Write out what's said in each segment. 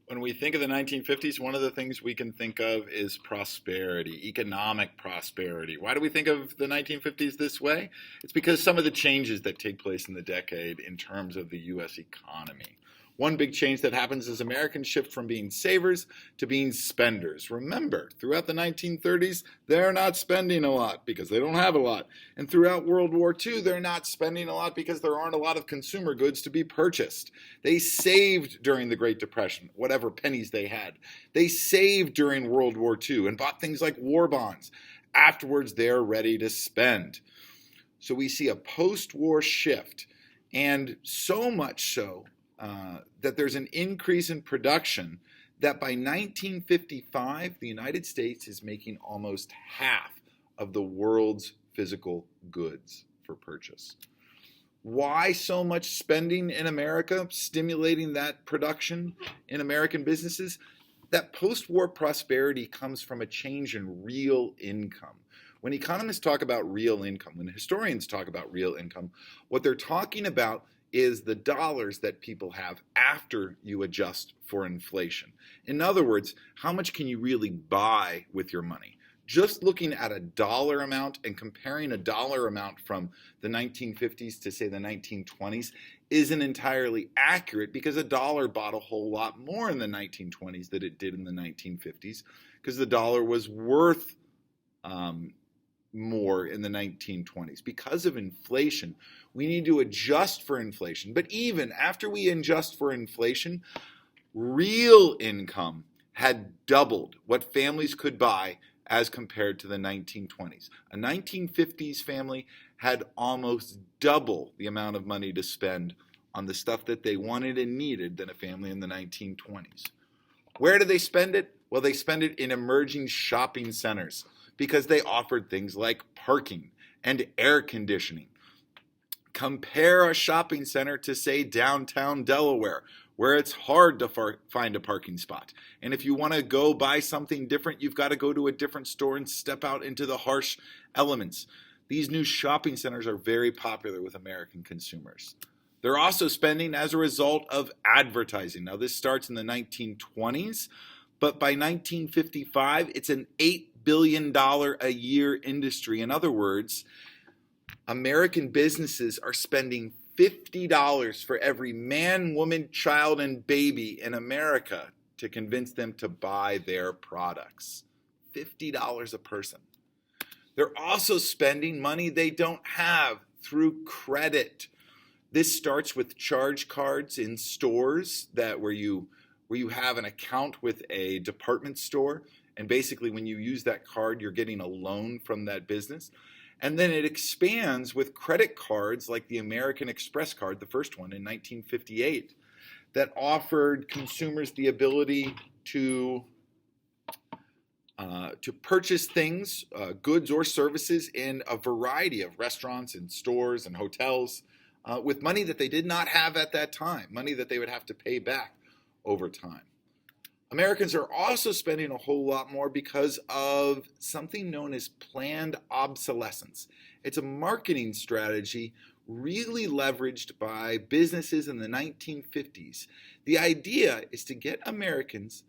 When we think of the 1950s, one of the things we can think of is prosperity, economic prosperity. Why do we think of the 1950s this way? It's because some of the changes that take place in the decade in terms of the U.S. economy. One big change that happens is Americans shift from being savers to being spenders. Remember, throughout the 1930s, they're not spending a lot because they don't have a lot. And throughout World War II, they're not spending a lot because there aren't a lot of consumer goods to be purchased. They saved during the Great Depression, whatever pennies they had. They saved during World War II and bought things like war bonds. Afterwards, they're ready to spend. So we see a post-war shift, and so much so that there's an increase in production that by 1955, the United States is making almost half of the world's physical goods for purchase. Why so much spending in America, stimulating that production in American businesses? That post-war prosperity comes from a change in real income. When economists talk about real income, when historians talk about real income, what they're talking about is the dollars that people have after you adjust for inflation. In other words, how much can you really buy with your money? Just looking at a dollar amount and comparing a dollar amount from the 1950s to, say, the 1920s isn't entirely accurate, because a dollar bought a whole lot more in the 1920s than it did in the 1950s, because the dollar was worth more in the 1920s. Because of inflation, we need to adjust for inflation. But even after we adjust for inflation, real income had doubled what families could buy as compared to the 1920s. A 1950s family had almost double the amount of money to spend on the stuff that they wanted and needed than a family in the 1920s. Where do they spend it? Well, they spend it in emerging shopping centers, because they offered things like parking and air conditioning. Compare a shopping center to, say, downtown Delaware, where it's hard to find a parking spot. And if you want to go buy something different, you've got to go to a different store and step out into the harsh elements. These new shopping centers are very popular with American consumers. They're also spending as a result of advertising. Now, this starts in the 1920s, but by 1955, it's an $8 billion a year industry. In other words, American businesses are spending $50 for every man, woman, child, and baby in America to convince them to buy their products. $50 a person. They're also spending money they don't have through credit. This starts with charge cards in stores where you have an account with a department store, and basically when you use that card, you're getting a loan from that business. And then it expands with credit cards like the American Express card, the first one in 1958, that offered consumers the ability to purchase things, goods or services, in a variety of restaurants and stores and hotels with money that they did not have at that time, money that they would have to pay back over time. Americans are also spending a whole lot more because of something known as planned obsolescence. It's a marketing strategy really leveraged by businesses in the 1950s. The idea is to get Americans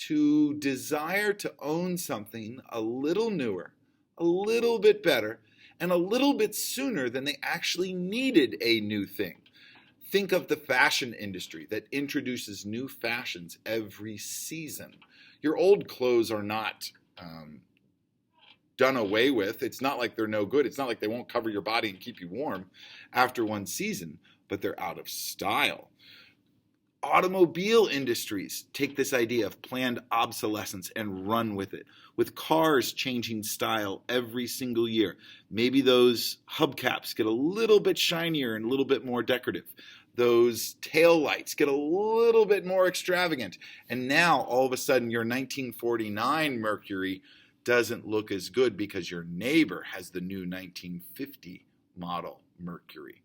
to desire to own something a little newer, a little bit better, and a little bit sooner than they actually needed a new thing. Think of the fashion industry that introduces new fashions every season. Your old clothes are not done away with. It's not like they're no good. It's not like they won't cover your body and keep you warm after one season, but they're out of style. Automobile industries take this idea of planned obsolescence and run with it, with cars changing style every single year. Maybe those hubcaps get a little bit shinier and a little bit more decorative. Those tail lights get a little bit more extravagant. And now, all of a sudden, your 1949 Mercury doesn't look as good because your neighbor has the new 1950 model Mercury.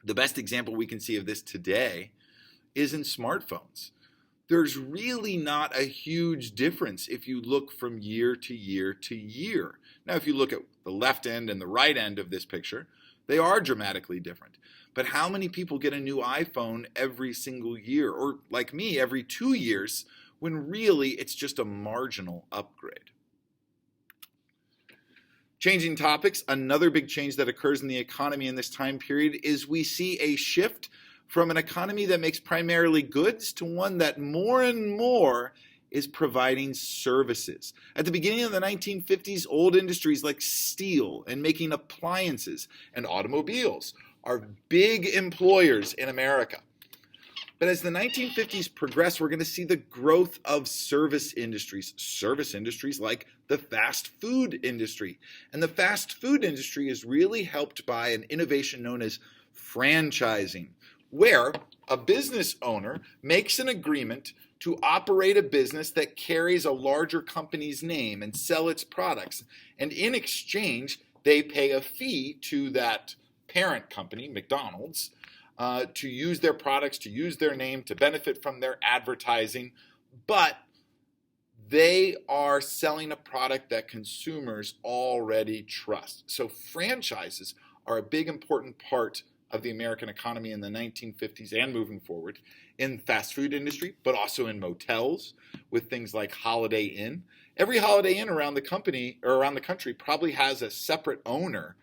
The best example we can see of this today is in smartphones. There's really not a huge difference if you look from year to year to year. Now, if you look at the left end and the right end of this picture, they are dramatically different. But how many people get a new iPhone every single year, or like me, every 2 years, when really it's just a marginal upgrade? Changing topics, another big change that occurs in the economy in this time period is we see a shift from an economy that makes primarily goods to one that more and more is providing services. At the beginning of the 1950s, old industries like steel and making appliances and automobiles are big employers in America. But as the 1950s progress, we're going to see the growth of service industries like the fast food industry. And the fast food industry is really helped by an innovation known as franchising, where a business owner makes an agreement to operate a business that carries a larger company's name and sell its products. And in exchange, they pay a fee to that parent company, McDonald's, to use their products, to use their name, to benefit from their advertising. But they are selling a product that consumers already trust. So franchises are a big important part of the American economy in the 1950s and moving forward in fast food industry, but also in motels with things like Holiday Inn. Every Holiday Inn around the company or around the country probably has a separate owner.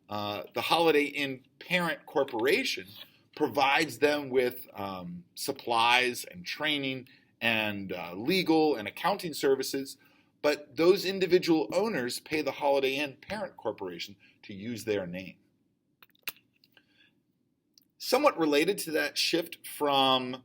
The Holiday Inn parent corporation provides them with supplies and training and legal and accounting services, but those individual owners pay the Holiday Inn parent corporation to use their name. Somewhat related to that shift from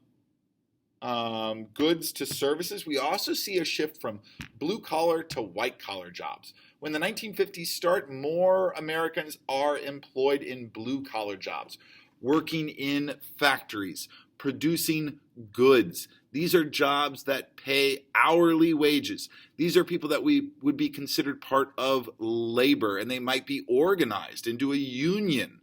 goods to services, we also see a shift from blue-collar to white-collar jobs. When the 1950s start, more Americans are employed in blue-collar jobs, working in factories, producing goods. These are jobs that pay hourly wages. These are people that we would be considered part of labor, and they might be organized into a union.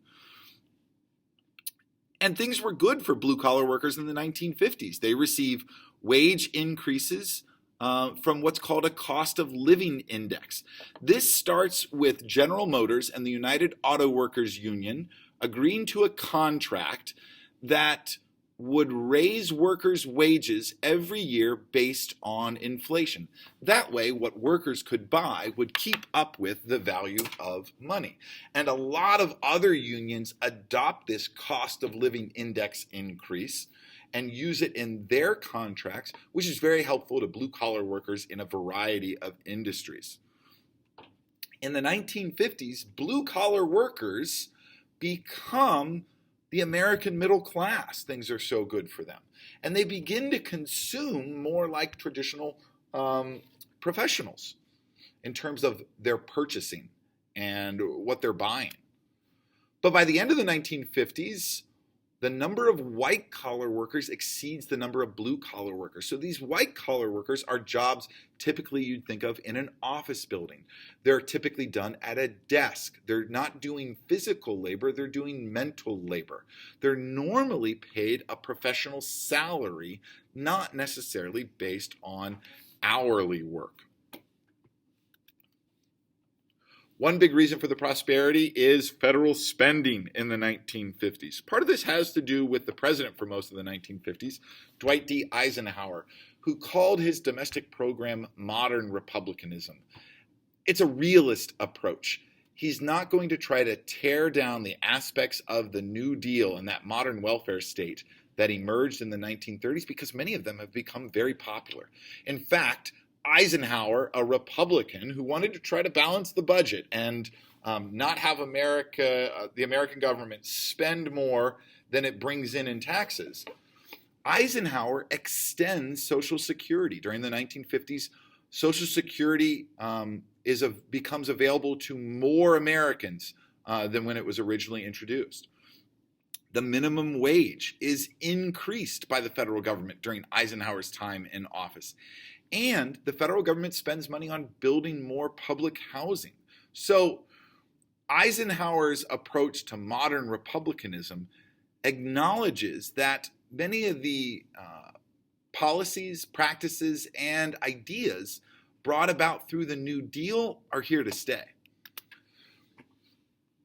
And things were good for blue-collar workers in the 1950s. They receive wage increases from what's called a cost of living index. This starts with General Motors and the United Auto Workers Union agreeing to a contract that would raise workers' wages every year based on inflation. That way, what workers could buy would keep up with the value of money. And a lot of other unions adopt this cost of living index increase and use it in their contracts, which is very helpful to blue-collar workers in a variety of industries. In the 1950s, blue-collar workers become the American middle class. Things are so good for them. And they begin to consume more like traditional professionals in terms of their purchasing and what they're buying. But by the end of the 1950s, the number of white-collar workers exceeds the number of blue-collar workers. So these white-collar workers are jobs typically you'd think of in an office building. They're typically done at a desk. They're not doing physical labor, they're doing mental labor. They're normally paid a professional salary, not necessarily based on hourly work. One big reason for the prosperity is federal spending in the 1950s. Part of this has to do with the president for most of the 1950s, Dwight D. Eisenhower, who called his domestic program modern republicanism. It's a realist approach. He's not going to try to tear down the aspects of the New Deal and that modern welfare state that emerged in the 1930s because many of them have become very popular. In fact, Eisenhower, a Republican who wanted to try to balance the budget and not have the American government spend more than it brings in taxes, Eisenhower extends Social Security. During the 1950s, Social Security becomes available to more Americans than when it was originally introduced. The minimum wage is increased by the federal government during Eisenhower's time in office. And the federal government spends money on building more public housing. So Eisenhower's approach to modern republicanism acknowledges that many of the policies, practices, and ideas brought about through the New Deal are here to stay.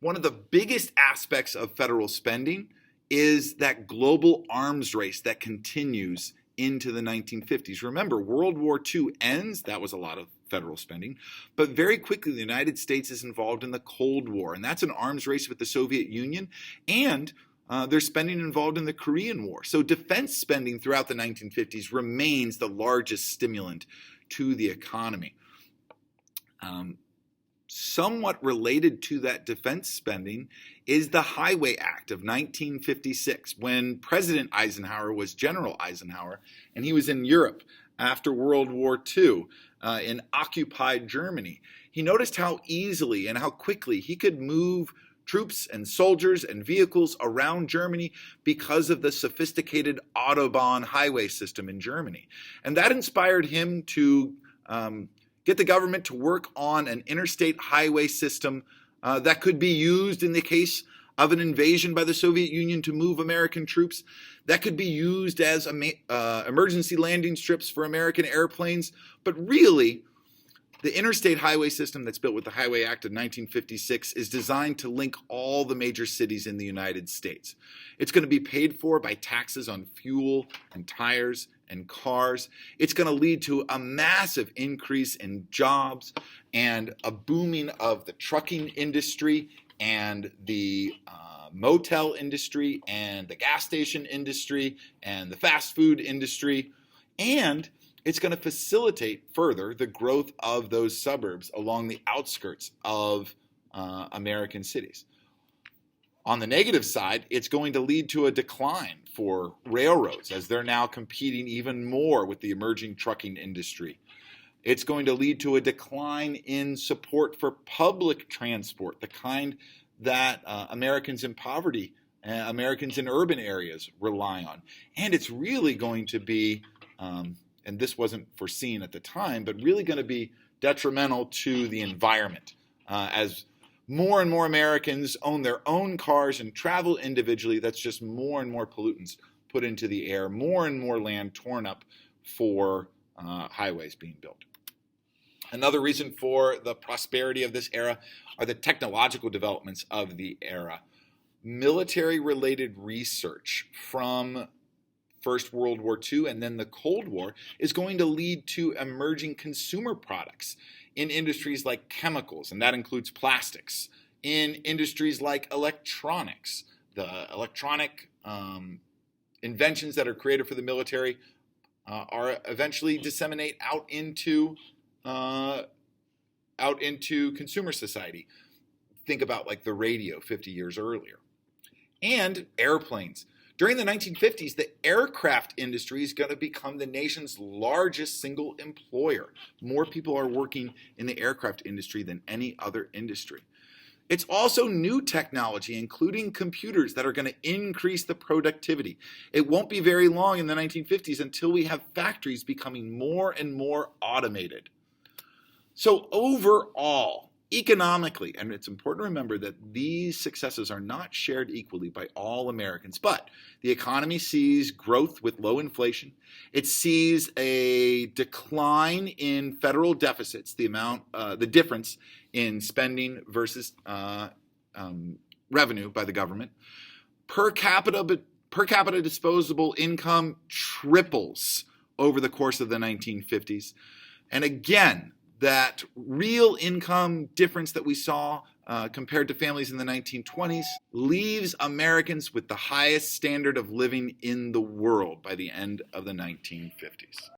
One of the biggest aspects of federal spending is that global arms race that continues into the 1950s. Remember, World War II ends, that was a lot of federal spending, but very quickly the United States is involved in the Cold War, and that's an arms race with the Soviet Union, and there's spending involved in the Korean War. So defense spending throughout the 1950s remains the largest stimulant to the economy. Somewhat related to that defense spending is the Highway Act of 1956, when President Eisenhower was General Eisenhower, and he was in Europe after World War II in occupied Germany. He noticed how easily and how quickly he could move troops and soldiers and vehicles around Germany because of the sophisticated Autobahn highway system in Germany. And that inspired him to get the government to work on an interstate highway system that could be used in the case of an invasion by the Soviet Union to move American troops, that could be used as emergency landing strips for American airplanes. But really, the interstate highway system that's built with the Highway Act of 1956 is designed to link all the major cities in the United States. It's going to be paid for by taxes on fuel and tires and cars. It's going to lead to a massive increase in jobs and a booming of the trucking industry and the motel industry and the gas station industry and the fast food industry. And it's going to facilitate further the growth of those suburbs along the outskirts of American cities. On the negative side, it's going to lead to a decline for railroads as they're now competing even more with the emerging trucking industry. It's going to lead to a decline in support for public transport, the kind that Americans in poverty, Americans in urban areas rely on. And it's really going to be, and this wasn't foreseen at the time, but really going to be detrimental to the environment as more and more Americans own their own cars and travel individually. That's just more and more pollutants put into the air, more and more land torn up for highways being built. Another reason for the prosperity of this era are the technological developments of the era. Military-related research from First World War II and then the Cold War is going to lead to emerging consumer products in industries like chemicals, and that includes plastics, in industries like electronics. The electronic inventions that are created for the military are eventually disseminate out into consumer society. Think about like the radio 50 years earlier. And airplanes. During the 1950s, the aircraft industry is going to become the nation's largest single employer. More people are working in the aircraft industry than any other industry. It's also new technology, including computers, that are going to increase the productivity. It won't be very long in the 1950s until we have factories becoming more and more automated. So overall, economically, and it's important to remember that these successes are not shared equally by all Americans, but the economy sees growth with low inflation. It sees a decline in federal deficits, the difference in spending versus revenue by the government. Per capita disposable income triples over the course of the 1950s. And again, that real income difference that we saw compared to families in the 1920s leaves Americans with the highest standard of living in the world by the end of the 1950s.